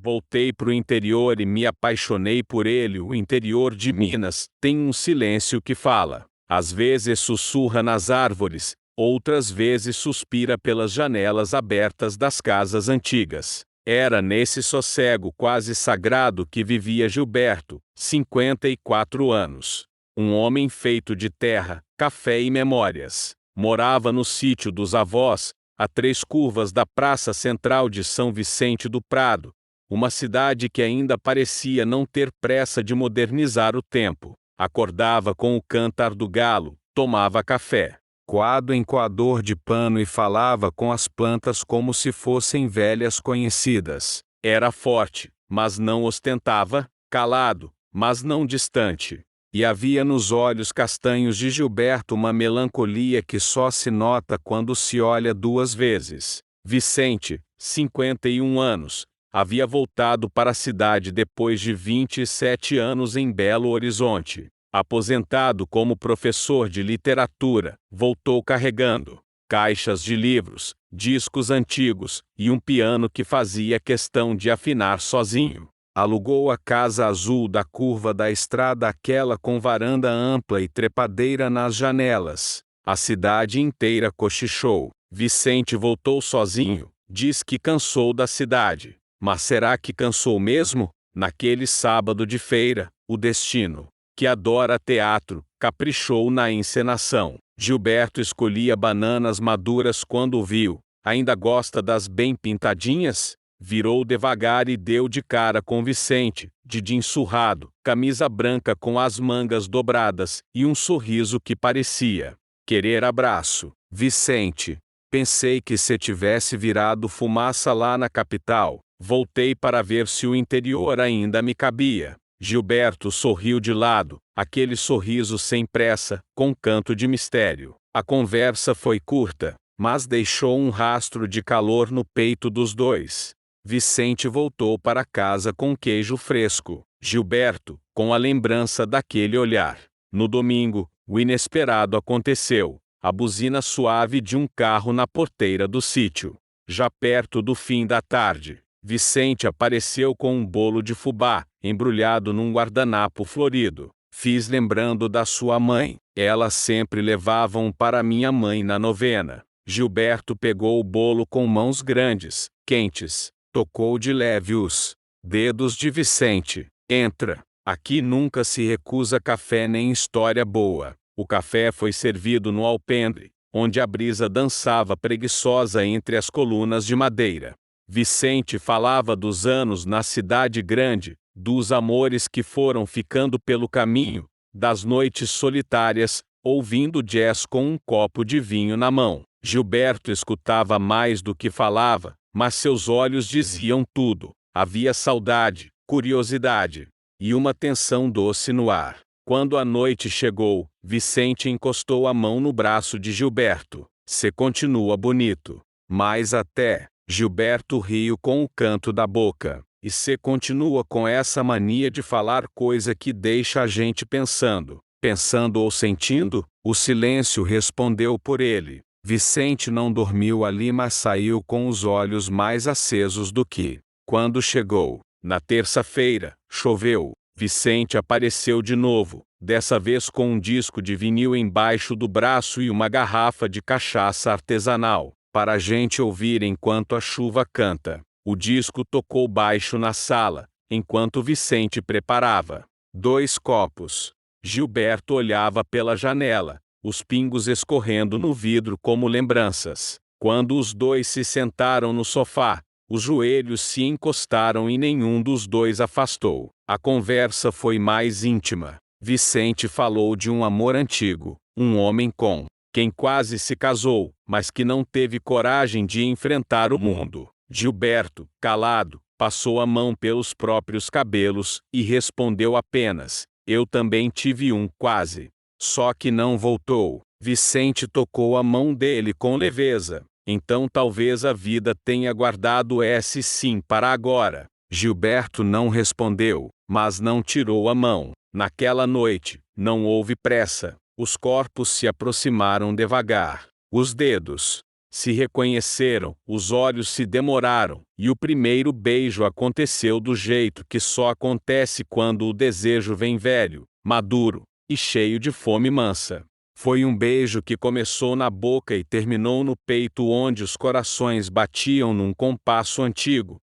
Voltei pro interior e me apaixonei por ele. O interior de Minas tem um silêncio que fala. Às vezes sussurra nas árvores, outras vezes suspira pelas janelas abertas das casas antigas. Era nesse sossego quase sagrado que vivia Gilberto, 54 anos. Um homem feito de terra, café e memórias. Morava no sítio dos avós, a 3 curvas da Praça Central de São Vicente do Prado, uma cidade que ainda parecia não ter pressa de modernizar o tempo. Acordava com o cantar do galo, tomava café, coado em coador de pano e falava com as plantas como se fossem velhas conhecidas. Era forte, mas não ostentava, calado, mas não distante. E havia nos olhos castanhos de Gilberto uma melancolia que só se nota quando se olha 2 vezes. Vicente, 51 anos, havia voltado para a cidade depois de 27 anos em Belo Horizonte. Aposentado como professor de literatura, voltou carregando caixas de livros, discos antigos e um piano que fazia questão de afinar sozinho. Alugou a casa azul da curva da estrada, aquela com varanda ampla e trepadeira nas janelas. A cidade inteira cochichou. Vicente voltou sozinho, diz que cansou da cidade. Mas será que cansou mesmo? Naquele sábado de feira, o destino, que adora teatro, caprichou na encenação. Gilberto escolhia bananas maduras quando viu. Ainda gosta das bem pintadinhas? Virou devagar e deu de cara com Vicente, de jeans surrado, camisa branca com as mangas dobradas e um sorriso que parecia querer abraço. Vicente, pensei que se tivesse virado fumaça lá na capital. Voltei para ver se o interior ainda me cabia. Gilberto sorriu de lado, aquele sorriso sem pressa, com canto de mistério. A conversa foi curta, mas deixou um rastro de calor no peito dos dois. Vicente voltou para casa com queijo fresco. Gilberto, com a lembrança daquele olhar. No domingo, o inesperado aconteceu. A buzina suave de um carro na porteira do sítio. Já perto do fim da tarde, Vicente apareceu com um bolo de fubá, embrulhado num guardanapo florido. Fiz lembrando da sua mãe. Ela sempre levava um para minha mãe na novena. Gilberto pegou o bolo com mãos grandes, quentes. Tocou de leve os dedos de Vicente. Entra. Aqui nunca se recusa café nem história boa. O café foi servido no alpendre, onde a brisa dançava preguiçosa entre as colunas de madeira. Vicente falava dos anos na cidade grande, dos amores que foram ficando pelo caminho, das noites solitárias, ouvindo jazz com um copo de vinho na mão. Gilberto escutava mais do que falava, mas seus olhos diziam tudo. Havia saudade, curiosidade e uma tensão doce no ar. Quando a noite chegou, Vicente encostou a mão no braço de Gilberto. "Cê continua bonito." "Mas até." Gilberto riu com o canto da boca. "E cê continua com essa mania de falar coisa que deixa a gente pensando." "Pensando ou sentindo?" O silêncio respondeu por ele. Vicente não dormiu ali, mas saiu com os olhos mais acesos do que quando chegou. Na terça-feira, choveu. Vicente apareceu de novo, dessa vez com um disco de vinil embaixo do braço e uma garrafa de cachaça artesanal, para a gente ouvir enquanto a chuva canta. O disco tocou baixo na sala, enquanto Vicente preparava 2 copos. Gilberto olhava pela janela, os pingos escorrendo no vidro como lembranças. Quando os dois se sentaram no sofá, os joelhos se encostaram e nenhum dos dois afastou. A conversa foi mais íntima. Vicente falou de um amor antigo, um homem com quem quase se casou, mas que não teve coragem de enfrentar o mundo. Gilberto, calado, passou a mão pelos próprios cabelos e respondeu apenas: "Eu também tive um quase. Só que não voltou." Vicente tocou a mão dele com leveza. "Então talvez a vida tenha guardado esse sim para agora." Gilberto não respondeu, mas não tirou a mão. Naquela noite, não houve pressa. Os corpos se aproximaram devagar. Os dedos Se reconheceram, os olhos se demoraram, e o primeiro beijo aconteceu do jeito que só acontece quando o desejo vem velho, maduro e cheio de fome mansa. Foi um beijo que começou na boca e terminou no peito, onde os corações batiam num compasso antigo,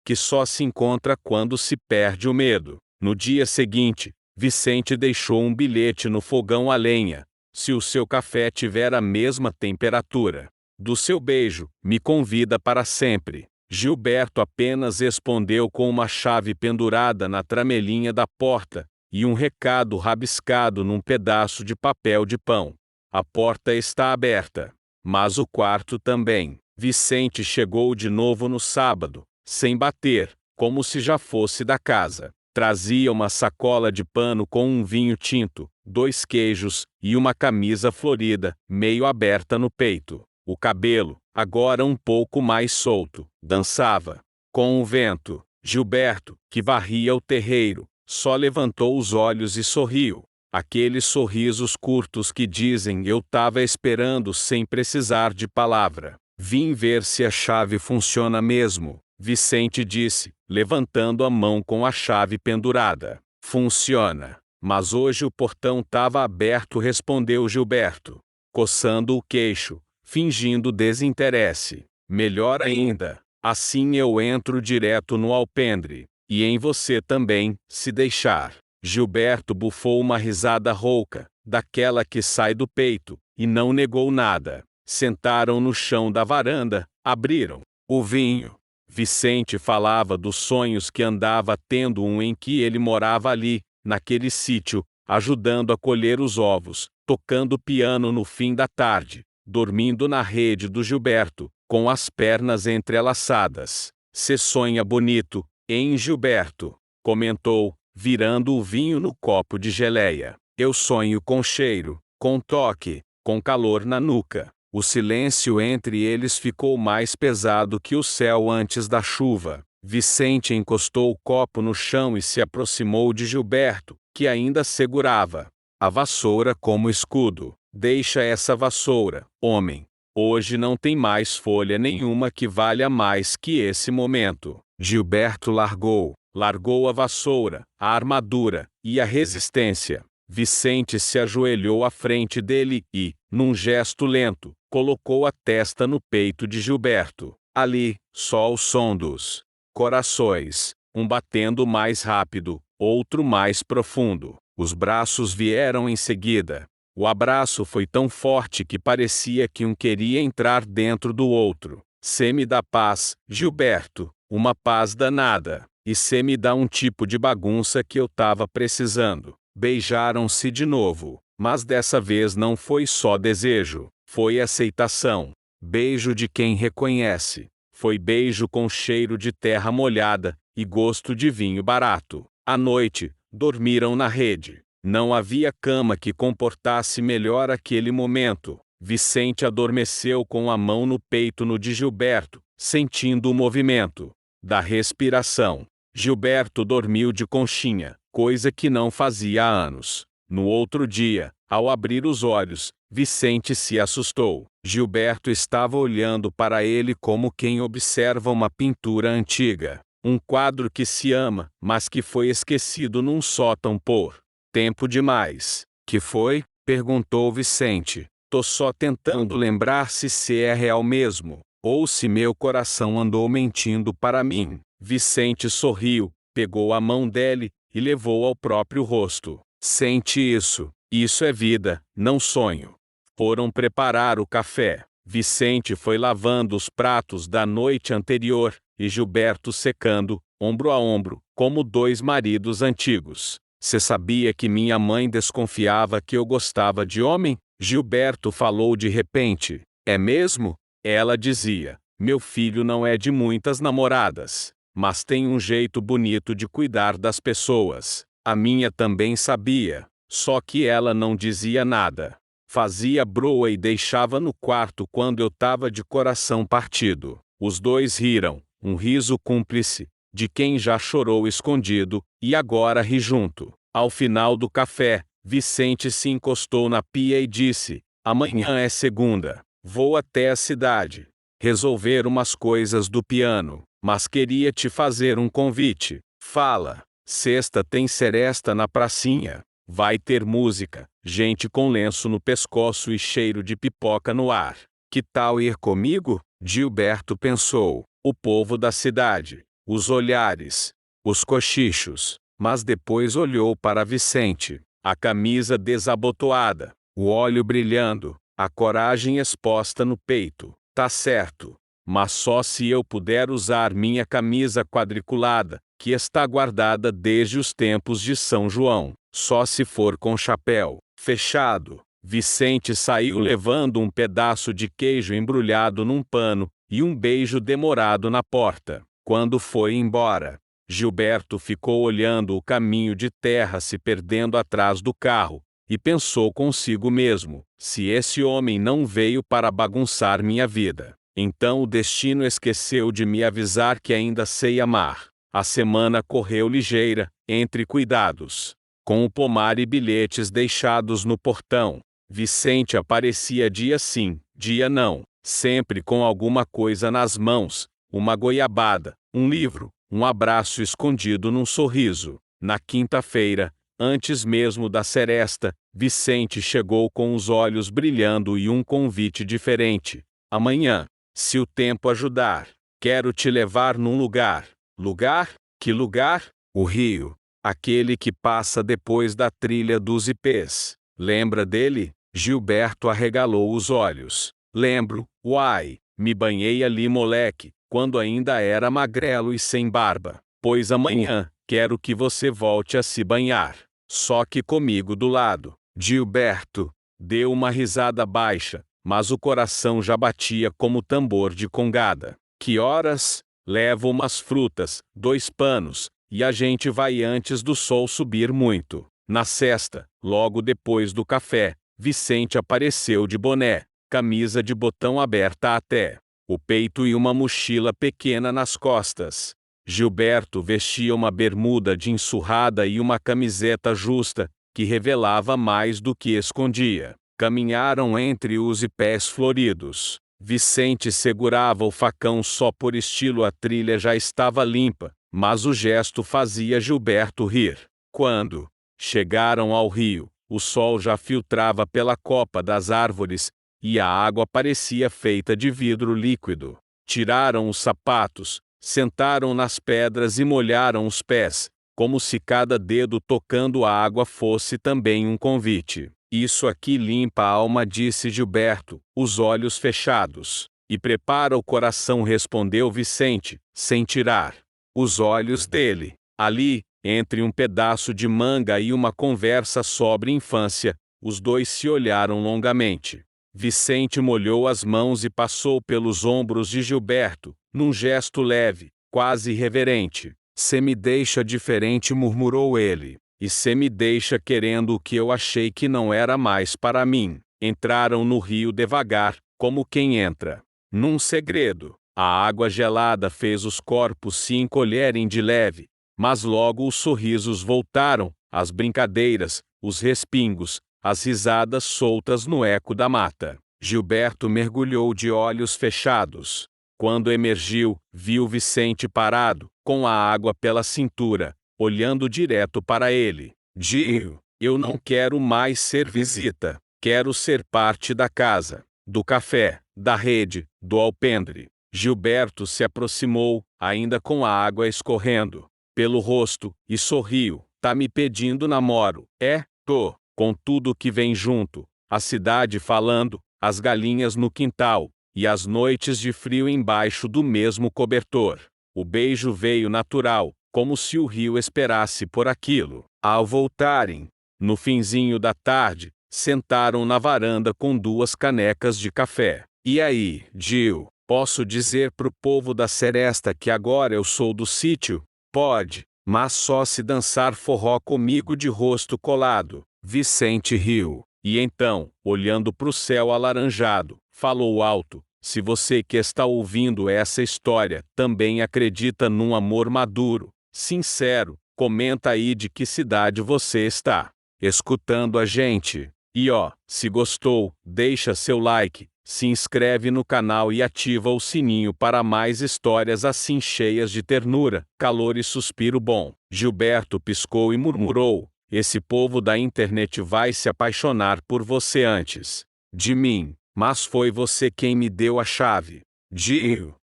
que só se encontra quando se perde o medo. No dia seguinte, Vicente deixou um bilhete no fogão a lenha. Se o seu café tiver a mesma temperatura do seu beijo, me convida para sempre. Gilberto apenas respondeu com uma chave pendurada na tramelinha da porta e um recado rabiscado num pedaço de papel de pão. A porta está aberta, mas o quarto também. Vicente chegou de novo no sábado, sem bater, como se já fosse da casa. Trazia uma sacola de pano com um vinho tinto, 2 queijos e uma camisa florida, meio aberta no peito. O cabelo, agora um pouco mais solto, dançava com o vento. Gilberto, que varria o terreiro, só levantou os olhos e sorriu. Aqueles sorrisos curtos que dizem "eu tava esperando" sem precisar de palavra. Vim ver se a chave funciona mesmo, Vicente disse, levantando a mão com a chave pendurada. Funciona. Mas hoje o portão tava aberto, respondeu Gilberto, coçando o queixo, fingindo desinteresse. Melhor ainda, assim eu entro direto no alpendre. E em você também, se deixar. Gilberto bufou uma risada rouca, daquela que sai do peito, e não negou nada. Sentaram no chão da varanda, abriram o vinho. Vicente falava dos sonhos que andava tendo, em que ele morava ali, naquele sítio, ajudando a colher os ovos, tocando piano no fim da tarde, dormindo na rede do Gilberto, com as pernas entrelaçadas. "Cê sonha bonito, hein, Gilberto?", comentou, virando o vinho no copo de geleia. "Eu sonho com cheiro, com toque, com calor na nuca." O silêncio entre eles ficou mais pesado que o céu antes da chuva. Vicente encostou o copo no chão e se aproximou de Gilberto, que ainda segurava a vassoura como escudo. "Deixa essa vassoura, homem. Hoje não tem mais folha nenhuma que valha mais que esse momento." Gilberto largou a vassoura, a armadura e a resistência. Vicente se ajoelhou à frente dele e, num gesto lento, colocou a testa no peito de Gilberto. Ali, só o som dos corações, um batendo mais rápido, outro mais profundo. Os braços vieram em seguida. O abraço foi tão forte que parecia que um queria entrar dentro do outro. "Cê me dá paz, Gilberto, uma paz danada. E cê me dá um tipo de bagunça que eu tava precisando." Beijaram-se de novo, mas dessa vez não foi só desejo, foi aceitação. Beijo de quem reconhece. Foi beijo com cheiro de terra molhada e gosto de vinho barato. À noite, dormiram na rede. Não havia cama que comportasse melhor aquele momento. Vicente adormeceu com a mão no peito no de Gilberto, sentindo o movimento da respiração. Gilberto dormiu de conchinha, coisa que não fazia há anos. No outro dia, ao abrir os olhos, Vicente se assustou. Gilberto estava olhando para ele como quem observa uma pintura antiga. Um quadro que se ama, mas que foi esquecido num sótão por tempo demais. "Que foi?", perguntou Vicente. "Tô só tentando lembrar se é real mesmo, ou se meu coração andou mentindo para mim." Vicente sorriu, pegou a mão dele e levou ao próprio rosto. "Sente isso. Isso é vida, não sonho." Foram preparar o café. Vicente foi lavando os pratos da noite anterior, e Gilberto secando, ombro a ombro, como 2 maridos antigos. "Cê sabia que minha mãe desconfiava que eu gostava de homem?", Gilberto falou de repente. "É mesmo?", ela dizia. "Meu filho não é de muitas namoradas, mas tem um jeito bonito de cuidar das pessoas." A minha também sabia, só que ela não dizia nada. Fazia broa e deixava no quarto quando eu tava de coração partido. Os dois riram, um riso cúmplice, de quem já chorou escondido, e agora ri junto. Ao final do café, Vicente se encostou na pia e disse: "Amanhã é segunda. Vou até a cidade resolver umas coisas do piano, mas queria te fazer um convite. Fala. Sexta tem seresta na pracinha. Vai ter música, gente com lenço no pescoço e cheiro de pipoca no ar. Que tal ir comigo? Gilberto pensou. O povo da cidade, os olhares, os cochichos. Mas depois olhou para Vicente. A camisa desabotoada, o olho brilhando, a coragem exposta no peito. Tá certo. Mas só se eu puder usar minha camisa quadriculada, que está guardada desde os tempos de São João. Só se for com chapéu. Fechado. Vicente saiu levando um pedaço de queijo embrulhado num pano e um beijo demorado na porta. Quando foi embora, Gilberto ficou olhando o caminho de terra se perdendo atrás do carro, e pensou consigo mesmo: se esse homem não veio para bagunçar minha vida, então o destino esqueceu de me avisar que ainda sei amar. A semana correu ligeira, entre cuidados. Com o pomar e bilhetes deixados no portão, Vicente aparecia dia sim, dia não, sempre com alguma coisa nas mãos, uma goiabada, um livro, um abraço escondido num sorriso. Na quinta-feira, antes mesmo da seresta, Vicente chegou com os olhos brilhando e um convite diferente. Amanhã, se o tempo ajudar, quero te levar num lugar. Lugar? Que lugar? O rio. Aquele que passa depois da trilha dos ipês. Lembra dele? Gilberto arregalou os olhos. Lembro, uai, me banhei ali moleque, quando ainda era magrelo e sem barba. Pois amanhã, quero que você volte a se banhar. Só que comigo do lado. Gilberto deu uma risada baixa, mas o coração já batia como tambor de congada. Que horas? Levo umas frutas, 2 panos, e a gente vai antes do sol subir muito. Na sexta, logo depois do café, Vicente apareceu de boné, camisa de botão aberta até o peito e uma mochila pequena nas costas. Gilberto vestia uma bermuda jeans surrada e uma camiseta justa, que revelava mais do que escondia. Caminharam entre os ipés floridos. Vicente segurava o facão só por estilo, a trilha já estava limpa, mas o gesto fazia Gilberto rir. Quando chegaram ao rio, o sol já filtrava pela copa das árvores, e a água parecia feita de vidro líquido. Tiraram os sapatos, sentaram nas pedras e molharam os pés, como se cada dedo tocando a água fosse também um convite. Isso aqui limpa a alma, disse Gilberto, os olhos fechados. E prepara o coração, respondeu Vicente, sem tirar os olhos dele. Ali, entre um pedaço de manga e uma conversa sobre infância, os dois se olharam longamente. Vicente molhou as mãos e passou pelos ombros de Gilberto, num gesto leve, quase reverente. Cê me deixa diferente, murmurou ele. E cê me deixa querendo o que eu achei que não era mais para mim. Entraram no rio devagar, como quem entra num segredo. A água gelada fez os corpos se encolherem de leve, mas logo os sorrisos voltaram, as brincadeiras, os respingos, as risadas soltas no eco da mata. Gilberto mergulhou de olhos fechados. Quando emergiu, viu Vicente parado, com a água pela cintura, olhando direto para ele. Gil, eu não quero mais ser visita. Quero ser parte da casa, do café, da rede, do alpendre. Gilberto se aproximou, ainda com a água escorrendo pelo rosto, e sorriu. Tá me pedindo namoro? É, tô. Com tudo que vem junto. A cidade falando, as galinhas no quintal, e as noites de frio embaixo do mesmo cobertor. O beijo veio natural, como se o rio esperasse por aquilo. Ao voltarem, no finzinho da tarde, sentaram na varanda com 2 canecas de café. E aí, Gil, posso dizer pro povo da seresta que agora eu sou do sítio? Pode, mas só se dançar forró comigo de rosto colado. Vicente riu, e então, olhando pro céu alaranjado, falou alto: se você que está ouvindo essa história também acredita num amor maduro, sincero, comenta aí de que cidade você está escutando a gente. E ó, se gostou, deixa seu like, Se inscreve no canal e ativa o sininho para mais histórias assim cheias de ternura, calor e suspiro bom. Gilberto piscou e murmurou: esse povo da internet vai se apaixonar por você antes de mim, mas foi você quem me deu a chave.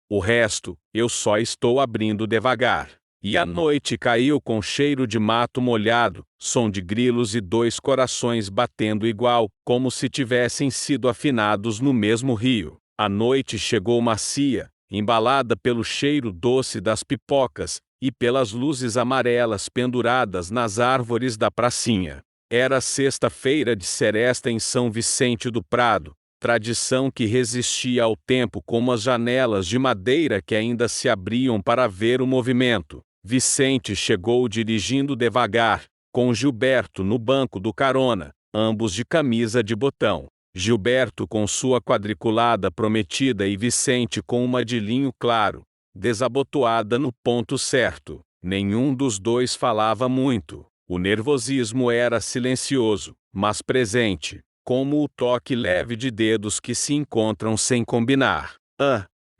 O resto, eu só estou abrindo devagar. E a noite caiu com cheiro de mato molhado, som de grilos e dois corações batendo igual, como se tivessem sido afinados no mesmo rio. A noite chegou macia, embalada pelo cheiro doce das pipocas e pelas luzes amarelas penduradas nas árvores da pracinha. Era sexta-feira de seresta em São Vicente do Prado, tradição que resistia ao tempo como as janelas de madeira que ainda se abriam para ver o movimento. Vicente chegou dirigindo devagar, com Gilberto no banco do carona, ambos de camisa de botão. Gilberto com sua quadriculada prometida e Vicente com uma de linho claro, desabotoada no ponto certo. Nenhum dos dois falava muito. O nervosismo era silencioso, mas presente, como o toque leve de dedos que se encontram sem combinar.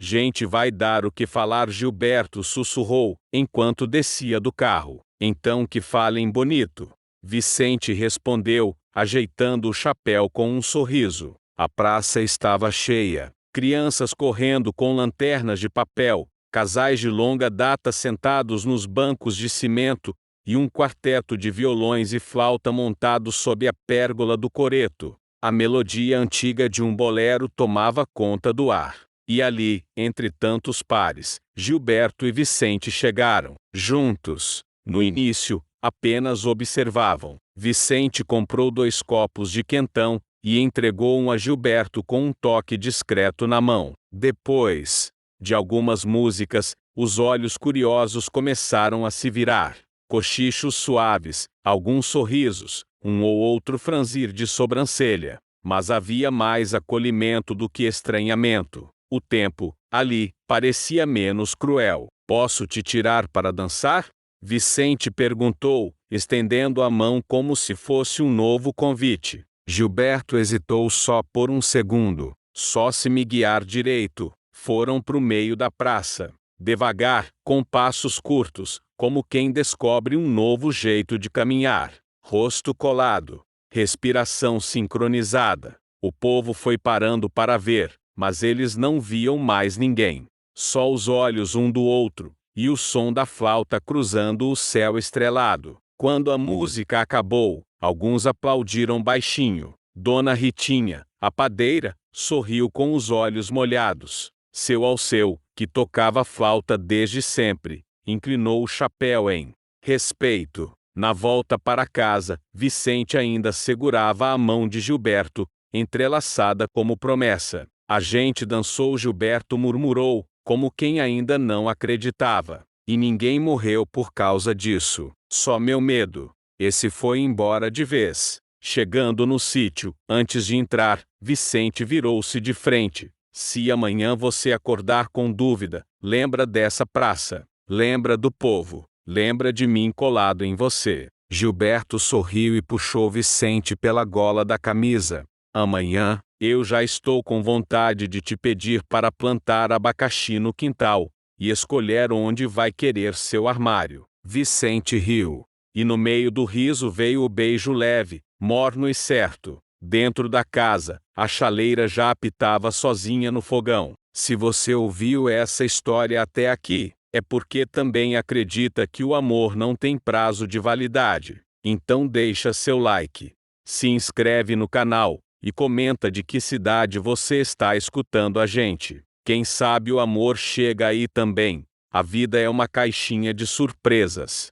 Gente, vai dar o que falar, Gilberto sussurrou, enquanto descia do carro. Então que falem bonito. Vicente respondeu, ajeitando o chapéu com um sorriso. A praça estava cheia. Crianças correndo com lanternas de papel, casais de longa data sentados nos bancos de cimento, e um quarteto de violões e flauta montados sob a pérgola do coreto. A melodia antiga de um bolero tomava conta do ar. E ali, entre tantos pares, Gilberto e Vicente chegaram, juntos. No início, apenas observavam. Vicente comprou 2 copos de quentão e entregou um a Gilberto com um toque discreto na mão. Depois de algumas músicas, os olhos curiosos começaram a se virar. Cochichos suaves, alguns sorrisos, um ou outro franzir de sobrancelha. Mas havia mais acolhimento do que estranhamento. O tempo, ali, parecia menos cruel. Posso te tirar para dançar? Vicente perguntou, estendendo a mão como se fosse um novo convite. Gilberto hesitou só por um segundo. Só se me guiar direito. Foram para o meio da praça. Devagar, com passos curtos, como quem descobre um novo jeito de caminhar. Rosto colado. Respiração sincronizada. O povo foi parando para ver, mas eles não viam mais ninguém. Só os olhos um do outro, e o som da flauta cruzando o céu estrelado. Quando a música acabou, alguns aplaudiram baixinho. Dona Ritinha, a padeira, sorriu com os olhos molhados. Seu Alceu, que tocava flauta desde sempre, inclinou o chapéu em respeito. Na volta para casa, Vicente ainda segurava a mão de Gilberto, entrelaçada como promessa. A gente dançou, Gilberto murmurou, como quem ainda não acreditava. E ninguém morreu por causa disso. Só meu medo. Esse foi embora de vez. Chegando no sítio, antes de entrar, Vicente virou-se de frente. Se amanhã você acordar com dúvida, lembra dessa praça. Lembra do povo. Lembra de mim colado em você. Gilberto sorriu e puxou Vicente pela gola da camisa. Amanhã, eu já estou com vontade de te pedir para plantar abacaxi no quintal e escolher onde vai querer seu armário. Vicente riu. E no meio do riso veio o beijo leve, morno e certo. Dentro da casa, a chaleira já apitava sozinha no fogão. Se você ouviu essa história até aqui, é porque também acredita que o amor não tem prazo de validade. Então deixa seu like, se inscreve no canal e comenta de que cidade você está escutando a gente. Quem sabe o amor chega aí também. A vida é uma caixinha de surpresas.